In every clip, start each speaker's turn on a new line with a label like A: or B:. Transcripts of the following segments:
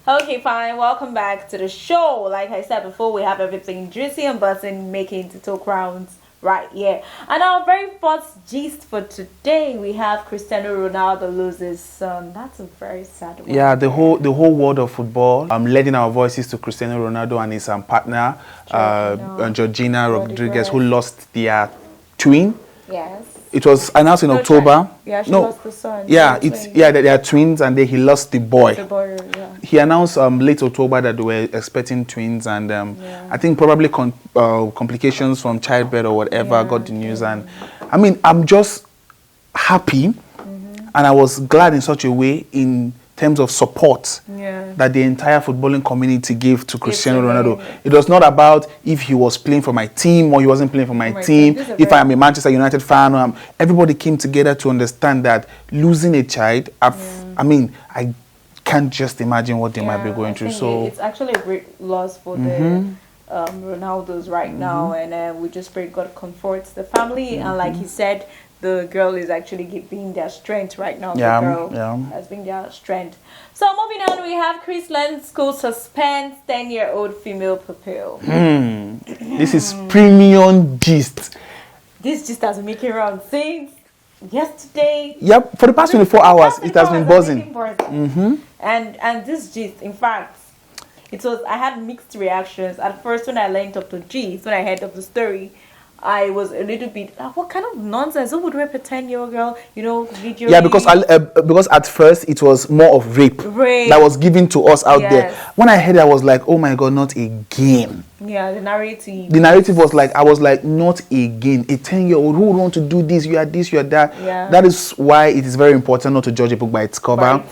A: Okay, fine. Welcome back to the show. Like I said before, we have everything juicy and buzzing, making to talk rounds right here. And our very first gist for today, we have Cristiano Ronaldo loses son. That's a very sad one.
B: Yeah, the whole world of football. Lending our voices to Cristiano Ronaldo and his partner, Georgina Rodriguez, who lost their twin.
A: Yes.
B: It was announced in October.
A: Yeah, she lost the son.
B: Yeah, they are twins, and then he lost the boy.
A: The boy, yeah.
B: He announced late October that they were expecting twins, and I think probably complications from childbirth or whatever got the news. And I mean, I'm just happy, and I was glad in such a way in terms of support that the entire footballing community gave to Cristiano Ronaldo. It was not about if he was playing for my team or he wasn't playing for my team, if I am a Manchester United fan. Everybody came together to understand that losing a child, I mean, I can't just imagine what they might be going through. So
A: it's actually a great loss for the Ronaldos right now, and we just pray God comforts the family. And like he said, the girl is actually being their strength right now. The girl has been their strength. So moving on, we have Chrisland School suspends 10-year-old female pupil.
B: This is premium gist.
A: This gist has been making around since yesterday.
B: Yep, for the past 24 hours, it has been buzzing.
A: And this gist, in fact, I had mixed reactions. At first, when I learned of the gist, when I heard of the story, I was a little bit, what kind of nonsense? Who would rape a 10-year-old girl? Video.
B: Yeah, because at first it was more of rape that was given to us out there. When I heard it, I was like, oh my God, not again.
A: Yeah, the narrative.
B: The narrative was like, I was like, not again. A 10-year-old who would want to do this, you are this, you are that. Yeah. That is why it is very important not to judge a book by its cover.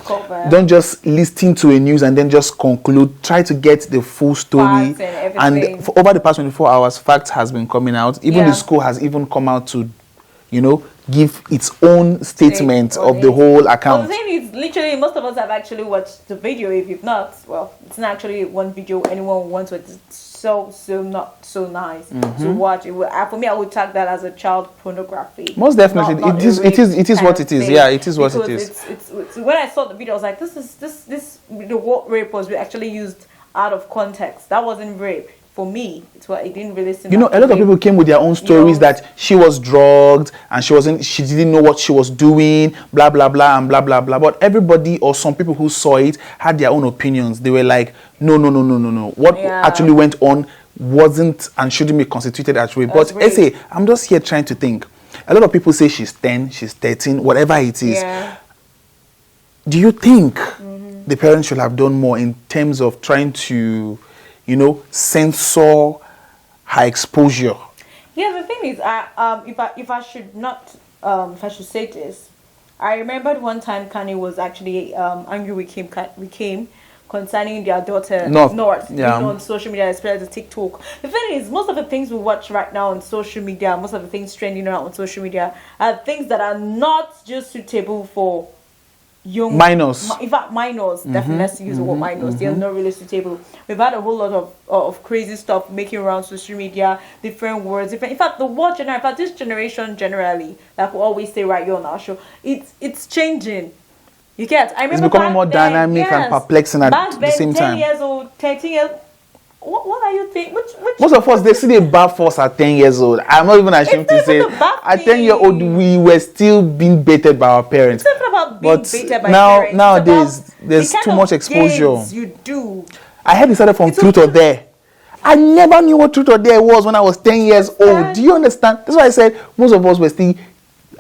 B: Don't just listen to a news and then just conclude. Try to get the full story. And for over the past 24 hours, facts has been coming out. Even the school has even come out to, give its own statement of the whole account.
A: Well, the thing is, literally, most of us have actually watched the video. If you've not, well, it's not actually one video anyone wants, but it's so not so nice to watch. For me, I would tag that as a child pornography.
B: Most definitely, it is what it is. Yeah, it is what it is.
A: It's when I saw the video, I was like, the word rape was actually used out of context. That wasn't rape. For me, it didn't really seem.
B: A lot of people came with their own stories that she was drugged and she didn't know what she was doing, blah blah blah and blah blah blah. But everybody or some people who saw it had their own opinions. They were like, no. What actually went on wasn't and shouldn't be constituted as rape. But Essay, I'm just here trying to think. A lot of people say she's 10, she's 13, whatever it is. Yeah. Do you think the parents should have done more in terms of trying to censor her exposure?
A: Yeah, the thing is, if I should say this, I remembered one time Kanye was actually angry with Kim concerning their daughter North on social media, especially the TikTok. The thing is, most of the things we watch right now on social media, most of the things trending around on social media, are things that are not just suitable for young
B: minors.
A: In fact, minors, definitely, let's use the word minors. They are not really suitable. We've had a whole lot of crazy stuff making around social media, different words, in fact, this generation generally, like we always say right here on our show, it's changing. You get? I remember
B: it's becoming more dynamic and perplexing at the same time.
A: 10 years old, 13 years. What are you thinking?
B: Most of us, they see the bad for us at 10 years old. I'm not even ashamed to say, at 10-year-old, we were still being baited by our parents.
A: It's not about being baited by parents.
B: Nowadays, there's too much exposure.
A: You do.
B: I heard it started from Truth or Dare. I never knew what Truth or Dare was when I was 10 years old. Do you understand? That's why I said most of us were still,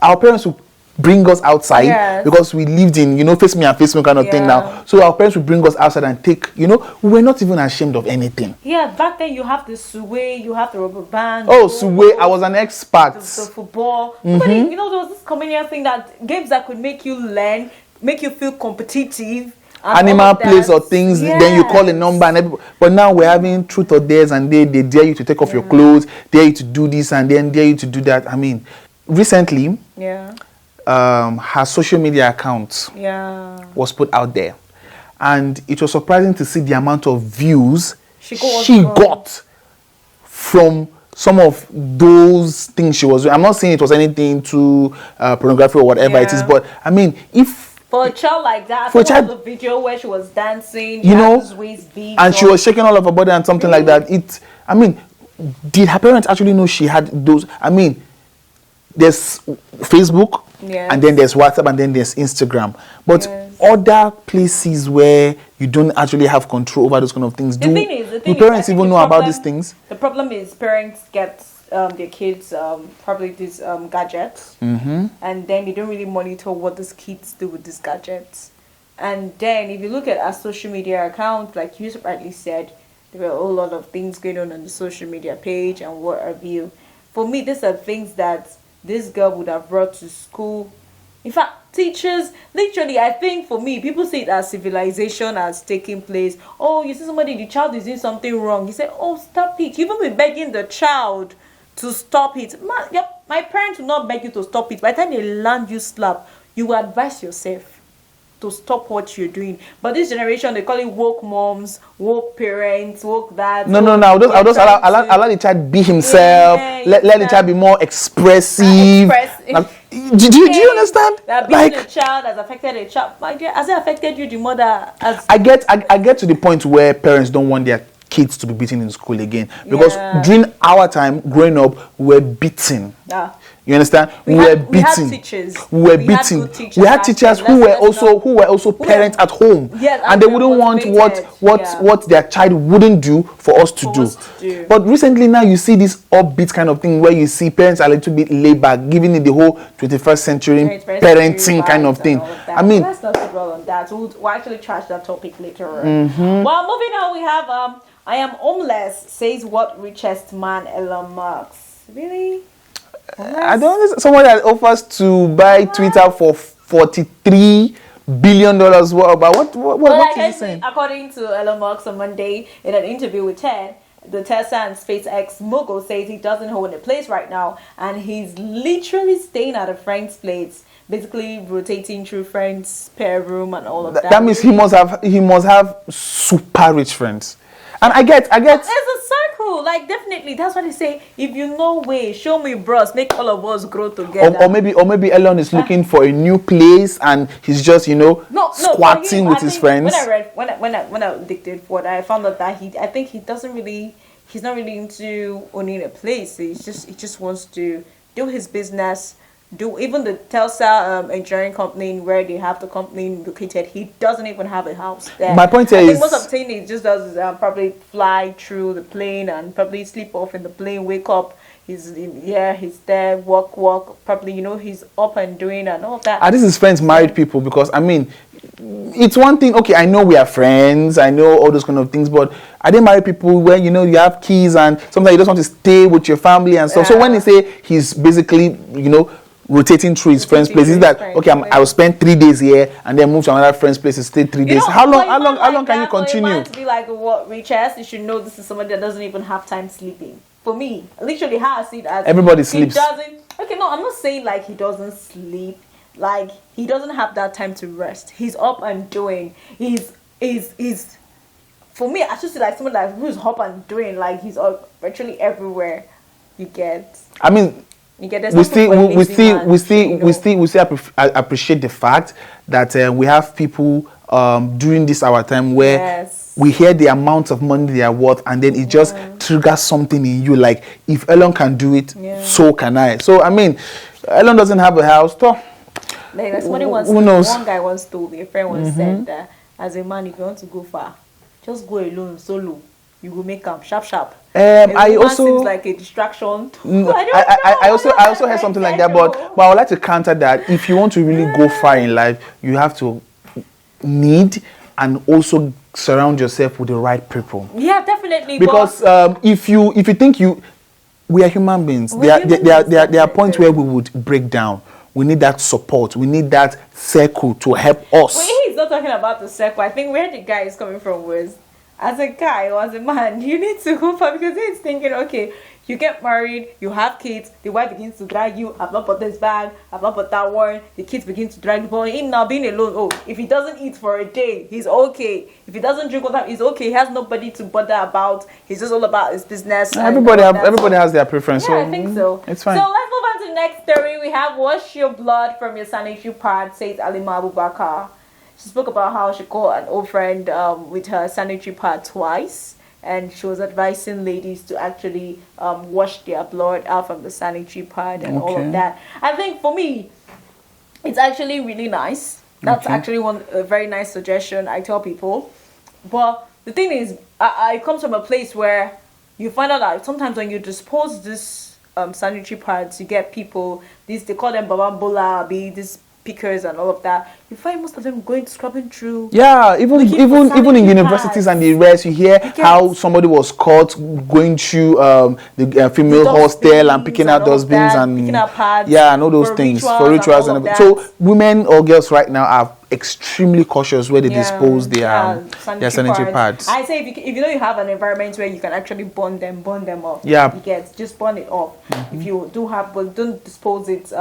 B: our parents would bring us outside because we lived in, face me and face me kind of thing now. So our parents would bring us outside and take, we were not even ashamed of anything.
A: Yeah, back then you have the suwe, you have the rubber band.
B: Oh, suwe, I was an expert.
A: The football. But there was this communal thing that games that could make you learn, make you feel competitive.
B: Animal plays or things, then you call a number and everybody. But now we're having Truth or Dares and they dare you to take off your clothes, dare you to do this and then dare you to do that. I mean, recently, her social media account was put out there, and it was surprising to see the amount of views she got from some of those things she was doing. I'm not saying it was anything to pornography or whatever it is, but I mean, if
A: For a child like that,
B: for a
A: I saw
B: child,
A: the video where she was dancing,
B: you know, and she
A: on.
B: was shaking all of her body and something like that. I mean, did her parents actually know she had those? I mean, there's Facebook, and then there's WhatsApp, and then there's Instagram. But other places where you don't actually have control over those kind of things, do parents even know about these things?
A: The problem is parents get their kids probably these gadgets, and then they don't really monitor what these kids do with these gadgets. And then if you look at our social media account, like you rightly said, there were a whole lot of things going on the social media page and what have you. For me, these are things that this girl would have brought to school. In fact, teachers, literally, I think for me, people see it as civilization as taking place. Oh, you see somebody, the child is doing something wrong. You say, oh, stop it. You even be begging the child to stop it. My parents will not beg you to stop it. By the time they land you slap, you will advise yourself to stop what you're doing. But this generation, they call it woke moms, woke parents, woke dads.
B: No. I'll just allow the child be himself. Let the child be more expressive. Do you understand?
A: That being a child has affected a child. My dear, has it affected you, the mother?
B: I get to the point where parents don't want their kids to be beaten in school again, because during our time growing up, we were beaten. You understand? We were beaten. We had teachers. We were beaten. We had teachers who were also parents at home, and they wouldn't want what their child wouldn't do for us to do. But recently now you see this upbeat kind of thing where you see parents are a little bit laid back, giving it the whole 21st century parenting kind of thing.
A: I mean, let's not dwell on that. We'll actually trash that topic later on. Well, moving on, we have I am homeless, says what richest man, Elon Musk. Really?
B: I don't know, someone that offers to buy Twitter for $43 billion. What is he saying?
A: According to Elon Musk on Monday, in an interview with TED, the Tesla and SpaceX mogul says he doesn't hold a place right now, and he's literally staying at a friend's place, basically rotating through friends' spare room and all of that.
B: That means he must have super rich friends. And I get.
A: It's a circle, like definitely. That's what they say. If you know way, show me bros, make all of us grow together.
B: Or maybe Elon is looking for a new place and he's just squatting with his friends.
A: When I dictated what I found out that he's not really into owning a place. He just wants to do his business. Do even the Tesla engineering company where they have the company located, he doesn't even have a house there.
B: My point is,
A: most of the thing he just does is probably fly through the plane and probably sleep off in the plane, wake up, he's there, walk, probably he's up and doing and all that.
B: Are these his friends married people? Because I mean, it's one thing, okay, I know we are friends, I know all those kind of things, but are they married people where you have kids and sometimes you just want to stay with your family and stuff? So when they say he's basically rotating through his friend's place, is that okay? I will spend 3 days here and then move to another friend's place and stay 3 days. How long can you continue?
A: To be like what richest, you should know this is somebody that doesn't even have time sleeping. For me, literally, how I see it as
B: everybody sleeps.
A: Okay, no, I'm not saying like he doesn't sleep. Like he doesn't have that time to rest. He's up and doing. He's for me, I should say like someone who's up and doing. Like he's virtually everywhere. You get.
B: I mean. We still appreciate the fact that we have people during this our time where we hear the amount of money they are worth, and then it just triggers something in you like, if Elon can do it, so can I. So I mean, Elon doesn't have a house, so who knows?
A: One guy once told me, a friend once said that as a man, if you want to go far, just go alone, solo. You will make them sharp. I also seems like a distraction.
B: I also heard something like that, but I would like to counter that. If you want to really go far in life, you have to need and also surround yourself with the right people.
A: Yeah, definitely.
B: Because if you think we are human beings. There are points where we would break down. We need that support. We need that circle to help us.
A: Well, he's not talking about the circle. I think where the guy is coming from was, as a guy or as a man, you need to go for, because he's thinking, okay, you get married, you have kids, the wife begins to drag you, I've not put this bag, I've not put that one, the kids begin to drag you, but him now being alone, if he doesn't eat for a day, he's okay. If he doesn't drink water, he's okay. He has nobody to bother about. He's just all about his business.
B: Everybody has their preference.
A: Yeah, I think so.
B: It's fine.
A: So let's move on to the next story, we have Wash Your Blood from Your Sanitary Pad, says Alima Abubakar. She spoke about how she caught an old friend with her sanitary pad twice, and she was advising ladies to actually wash their blood out from the sanitary pad and all of that. I think for me, it's actually really nice. That's actually a very nice suggestion I tell people. But the thing is, it comes from a place where you find out that sometimes when you dispose this sanitary pads, you get people, they call them babambola, these pickers and all of that. You find most of them going scrubbing through.
B: Yeah, even in universities and the rest, you hear how somebody was caught going through the female hostel and picking out dustbins and
A: picking out pads.
B: Yeah, and all those things for rituals and everything. So women or girls right now are extremely cautious where they dispose their sanitary pads.
A: I say if you know you have an environment where you can actually burn them off.
B: Yeah,
A: you get just burn it off. If you do have, but don't dispose it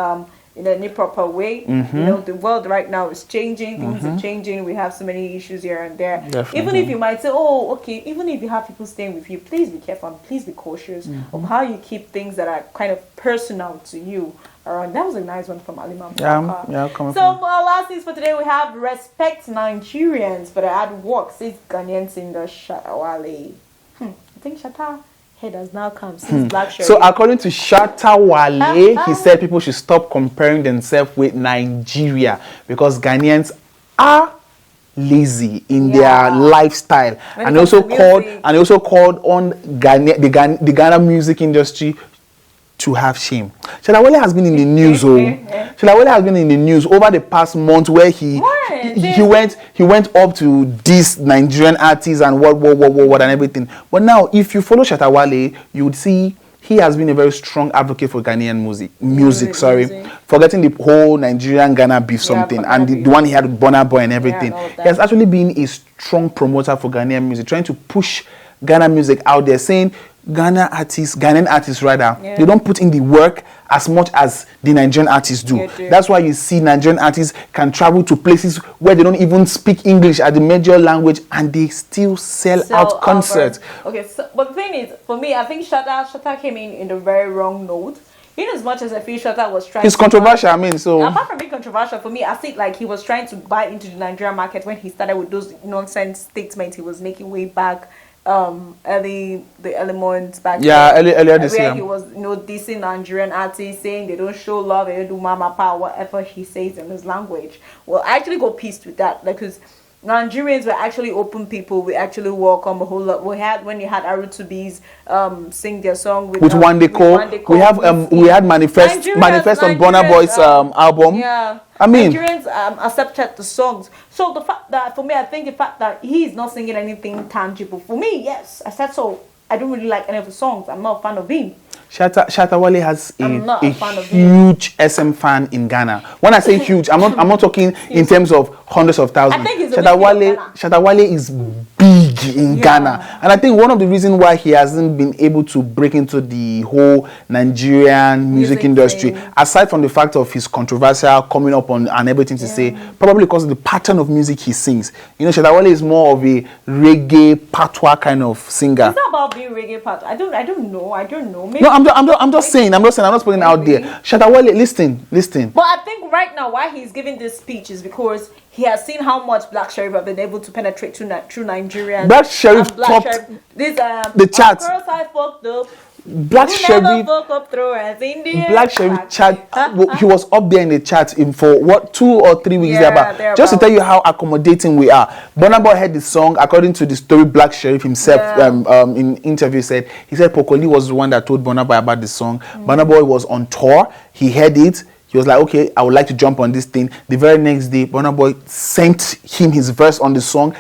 A: in any proper way. You know, the world right now is changing. Things are changing. We have so many issues here and there.
B: Definitely.
A: Even if you might say, oh, okay, even if you have people staying with you, please be careful and please be cautious of how you keep things that are kind of personal to you around. That was a nice one from Alima. So our last news for today, we have respect Nigerians for the hard work, says Ghanaian singer Shatawale. I think Shatta head has now come since Black Sherry.
B: So according to Shatta Wale, he said people should stop comparing themselves with Nigeria because Ghanaians are lazy in their lifestyle, and he also called on the Ghana music industry to have shame. Shatta has been in the news. Shatta has been in the news over the past month where he went up to this Nigerian artists and what and everything. But now, if you follow Shatta, you would see he has been a very strong advocate for Ghanaian music. Forgetting the whole Nigerian Ghana beef and the one he had with Burna Boy and everything. He has actually been a strong promoter for Ghanaian music, trying to push Ghana music out there, saying Ghanaian artists they don't put in the work as much as the Nigerian artists do. That's why you see Nigerian artists can travel to places where they don't even speak English as the major language and they still sell out concerts.
A: Okay, so, but the thing is, for me, I think Shatta came in the very wrong note. In as much as I feel Shatta was trying
B: He's controversial,
A: apart from being controversial, for me, I think like he was trying to buy into the Nigerian market when he started with those nonsense statements he was making way back early months back
B: earlier this year.
A: He was dissing Nigerian artists, saying they don't show love, they don't do mama power, whatever he says in his language. Well, I actually got pissed with that because Nigerians were actually open people. We actually welcome a whole lot. When you had Arutubi's sing their song with Wandeko.
B: We had manifest on Burna Boy's album.
A: Yeah,
B: I mean,
A: Nigerians accepted the songs. So the fact that for me, I think the fact that he's not singing anything tangible for me, yes, I said so. I don't really like any of the songs. I'm not a fan of him.
B: Shatta Wale has a huge SM fan in Ghana. When I say huge, I'm not talking in terms of hundreds of thousands.
A: I think
B: Shatta Wale is big in Ghana, and I think one of the reasons why he hasn't been able to break into the whole Nigerian music industry, aside from the fact of his controversial coming up on and everything to say, probably because of the pattern of music he sings. You know, Shatta Wale is more of a reggae patois kind of singer.
A: It's not about being reggae patois. I don't know. Maybe
B: I'm just saying. I'm not putting it out there. Shatta Wale, listen.
A: But I think right now why he's giving this speech is because he has seen how much Black Sherif have been able to penetrate through Nigerians.
B: Black Sherif topped the charts.
A: Girls I fucked up.
B: Black Sherif chat. He was up there in the chat for 2 or 3 weeks there. Just to tell you how accommodating we are. Burna Boy heard the song. According to the story, Black Sherif himself in interview said Pokoli was the one that told Burna Boy about the song. Burna Boy was on tour. He heard it. He was like, okay, I would like to jump on this thing. The very next day, Burna Boy sent him his verse on the song.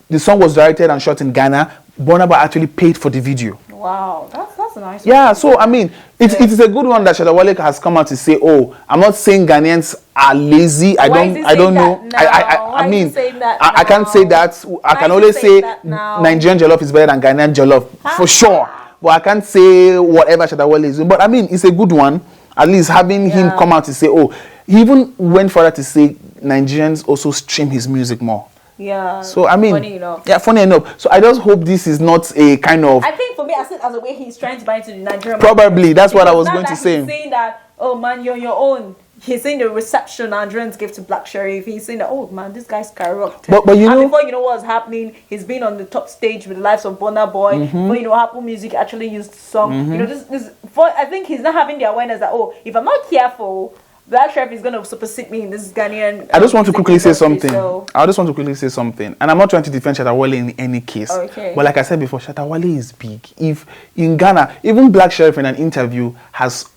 B: The song was directed and shot in Ghana. Burna Boy actually paid for the video.
A: Wow, that's a nice one.
B: Yeah, so I mean, it is a good one that Shatta Wale has come out to say, oh, I'm not saying Ghanaians are lazy. I don't know. I mean, I can't say that. I can only say Nigerian jollof is better than Ghanaian jollof for sure. But I can't say whatever Shatta Wale is. But I mean, it's a good one. At least having him come out to say, oh, he even went further to say Nigerians also stream his music more.
A: Yeah.
B: So I mean,
A: funny enough.
B: Yeah, funny enough. So I just hope this is not a kind of.
A: I think for me, I said as a way he's trying to buy into the Nigerian.
B: Probably that's what I was going to say.
A: He's saying that oh man, you're on your own. He's saying the reception Nigerians give to Black Sherif. He's saying that, oh man, this guy's skyrocketed.
B: But you know,
A: before you know what's happening, he's been on the top stage with the likes of Burna Boy. But you know, Apple Music actually used the song. You know, this I think he's not having the awareness that, oh, if I'm not careful, Black Sherif is going to supersede me in this Ghanaian.
B: I just want to quickly say something. I just want to quickly say something, and I'm not trying to defend Shatta Wale in any case.
A: Okay.
B: But like I said before, Shatta Wale is big. If in Ghana, even Black Sherif in an interview has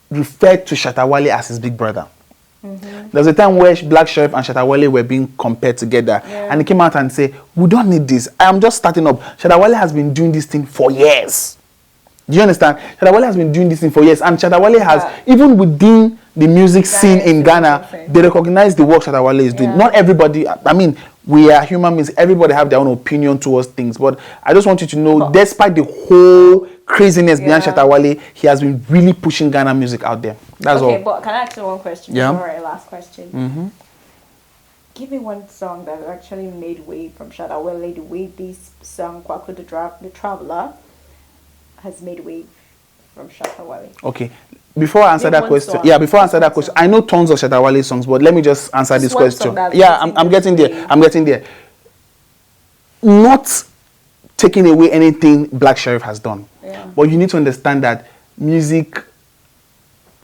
B: referred to Shatta Wale as his big brother. There's a time where Black Sherif and Shatta Wale were being compared together, and he came out and said, "We don't need this. I am just starting up." Shatta Wale has been doing this thing for years. Do you understand? Shatta Wale has been doing this thing for years, and Shatta Wale has, even within the music scene in Ghana, they recognize the work Shatta Wale is doing. Not everybody, I mean, we are human beings, everybody have their own opinion towards things, but I just want you to know, despite the whole craziness behind Shatta Wale, he has been really pushing Ghana music out there. That's all.
A: Okay, but can I ask you one question?
B: Yeah.
A: All right, last question. Give me one song that actually made way from Shatta Wale, the way this song, Kwaku the Traveler, has made way from Shatta Wale.
B: Okay. Before I answer that question, I know tons of Shatta Wale songs, but let me just answer this question. Yeah, I'm getting there. I'm getting there. Not taking away anything Black Sherif has done, but you need to understand that music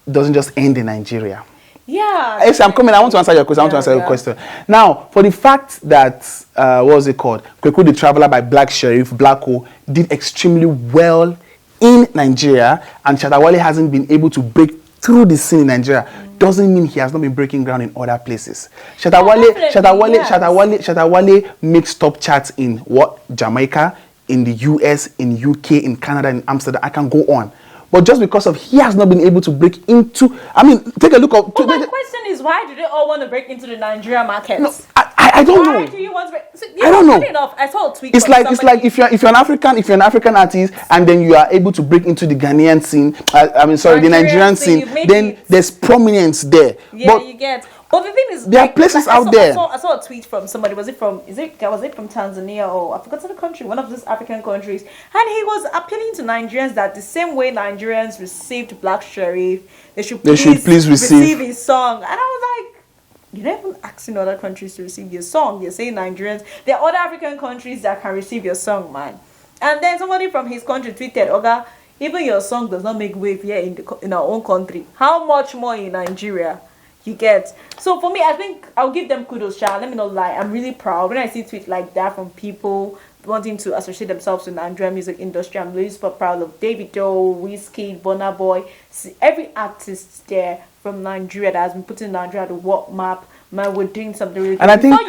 B: doesn't just end in Nigeria.
A: Yeah.
B: Yes, I'm coming. I want to answer your question. I want to answer your question. Now, for the fact that, what was it called? Kwaku the Traveler by Black Sherif, Blacko, did extremely well in Nigeria, and Shatta Wale hasn't been able to break through the scene in Nigeria, doesn't mean he has not been breaking ground in other places. Shatta Wale makes top charts in what? Jamaica, in the US, in UK, in Canada, in Amsterdam. I can go on. But just because of he has not been able to break into, I mean, take a look at.
A: But my question is, why do they all want to break into the Nigeria market?
B: No, I don't know.
A: Why do you want to break? So,
B: I don't know.
A: Enough, I saw a tweet.
B: It's like if you're an African artist, and then you are able to break into the Ghanaian scene. The Nigerian scene. Then there's prominence there.
A: Yeah,
B: but
A: you get. But the thing is,
B: there are places out there.
A: I saw a tweet from somebody. Was it from Tanzania or I forgot the country, one of these African countries, and he was appealing to Nigerians that the same way Nigerians received Black Sherif, they should please receive his song. And I was like, you're not even asking other countries to receive your song. You're saying Nigerians. There are other African countries that can receive your song, man. And then somebody from his country tweeted, Oga, even your song does not make wave here in our own country. How much more in Nigeria? You get. So for me, I think I'll give them kudos, Sha. Let me not lie. I'm really proud when I see tweets like that from people wanting to associate themselves with the Nigerian music industry. I'm really super proud of Davido, Wizkid, Burna Boy. See, every artist there from Nigeria that has been putting Nigeria on the world map. Man, we're doing something really good.
B: And I think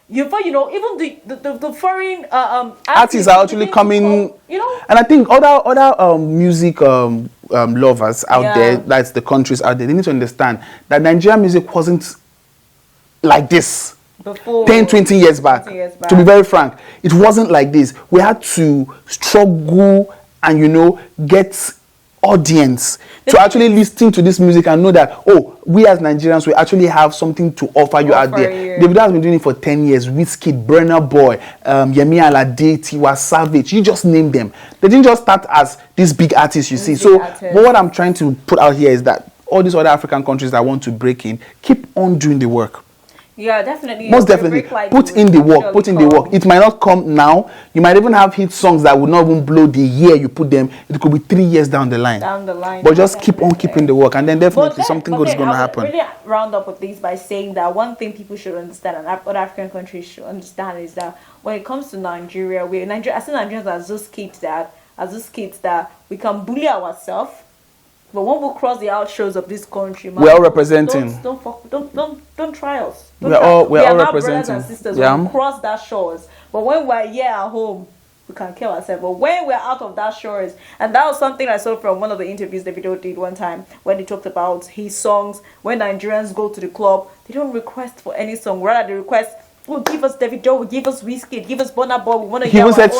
A: before you know, even the foreign
B: artists are actually coming. And I think other music lovers out there, that's the countries out there, they need to understand that Nigerian music wasn't like this before 10-20 years back. To be very frank, it wasn't like this. We had to struggle and get audience to actually listen to this music and know that, oh, we as Nigerians, we actually have something to offer you out there. Davido has been doing it for 10 years. Wizkid, Burna Boy, Yemi Alade, Tiwa Savage, you just name them. They didn't just start as these big artists, you see. So but what I'm trying to put out here is that all these other African countries that want to break in, keep on doing the work.
A: Yeah, definitely.
B: Most definitely. Put in the work. It might not come now. You might even have hit songs that would not even blow the year you put them. It could be 3 years down the line. But just keep on keeping the work, and then definitely something good is going to happen.
A: I really round up with this by saying that one thing people should understand, and other African countries should understand, is that when it comes to Nigeria, I see Nigerians as those kids that we can bully ourselves. But when we cross the outskirts of this country, man,
B: we're all representing.
A: Don't try us.
B: We're all representing.
A: Brothers and sisters. We cross that shores. But when we're here at home, we can kill ourselves. But when we're out of that shores, and that was something I saw from one of the interviews Davido did one time when he talked about his songs. When Nigerians go to the club, they don't request for any song. Rather, they request, "Oh, give us Davido, give us Wizkid, give us Burna Boy. We want to hear." He even said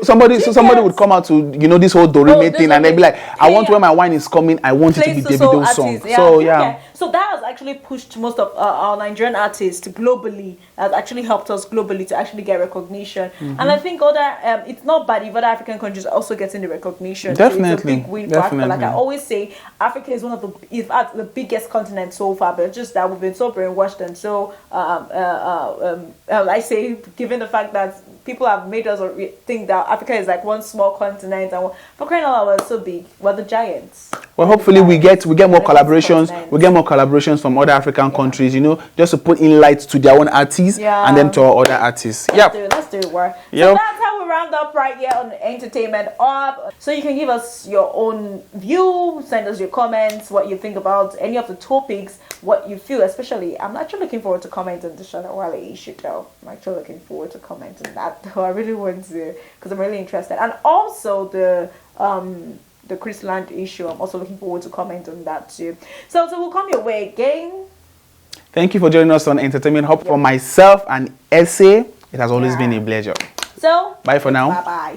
B: somebody would come out to this whole Dorime thing, and they'd be like, "I want when my wine is coming, I want it to be Davido's song." So yeah.
A: So that has actually pushed most of our Nigerian artists globally, has actually helped us globally to actually get recognition. And I think other, it's not bad if other African countries are also getting the recognition.
B: Definitely.
A: So it's a big win for Africa. Like I always say, Africa is one of the biggest continent so far, but just that we've been so brainwashed and so, I say, given the fact that people have made us think that Africa is like one small continent, and for crying out loud, we're so big. We're the giants.
B: Well, hopefully we get more collaborations. We get more collaborations from other African countries, you know, just to put in light to their own artists and then to our other artists.
A: Let's do it. So that's how we round up right here on Entertainment Up. So you can give us your own view, send us your comments, what you think about any of the topics, what you feel. Especially, I'm actually looking forward to comment on the Shana Wale issue though. I'm actually looking forward to comment on that though. I really want to, because I'm really interested. And also the Chris Land issue, I'm also looking forward to comment on that too. So we'll come your way again.
B: Thank you for joining us on Entertainment Hub. For myself and Essay, it has always been a pleasure.
A: So
B: bye for now.
A: Bye bye.